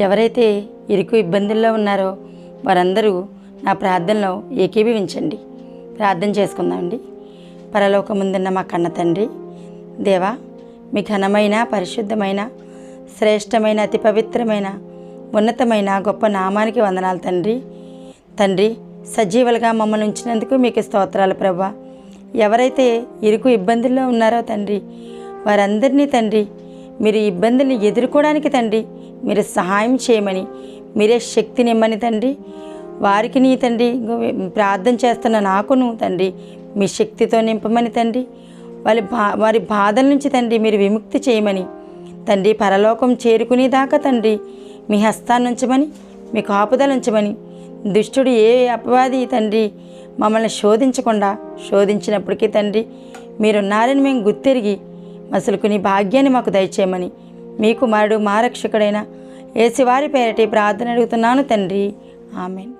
ఎవరైతే ఇరుకు ఇబ్బందుల్లో ఉన్నారో వారందరూ నా ప్రార్థనలో ఏకీభవించండి. ప్రార్థన చేసుకుందామండి. పరలోకముందున్న మా కన్న తండ్రి, దేవా, మీ ఘనమైన, పరిశుద్ధమైన, శ్రేష్టమైన, అతి పవిత్రమైన, ఉన్నతమైన గొప్ప నామానికి వందనాలు తండ్రి. తండ్రి, సజీవులుగా మమ్మల్ని ఉంచినందుకు మీకు స్తోత్రాలు ప్రభా. ఎవరైతే ఇరుకు ఇబ్బందుల్లో ఉన్నారో తండ్రి, వారందరినీ తండ్రి మీరు ఇబ్బందుల్ని ఎదుర్కోవడానికి తండ్రి మీరు సహాయం చేయమని, మీరే శక్తినిమ్మని తండ్రి, వారికి నీ తండ్రి ప్రార్థన చేస్తున్న నాకును తండ్రి మీ శక్తితో నింపమని తండ్రి, వారి బాధల నుంచి తండ్రి మీరు విముక్తి చేయమని తండ్రి, పరలోకం చేరుకునేదాకా తండ్రి మీ హస్తాన్ని ఉంచమని, మీ కాపుదల ఉంచమని, దుష్టుడు ఏ అపవాది తండ్రి మమ్మల్ని శోధించినప్పటికీ తండ్రి మీరున్నారని మేము గుర్తెరిగి మసలుకుని భాగ్యాన్ని మాకు దయచేయమని మీ కుమారుడు మా రక్షకుడైన యేసువారి పేరటి ప్రార్థన అడుగుతున్నాను తండ్రి. ఆమెన్.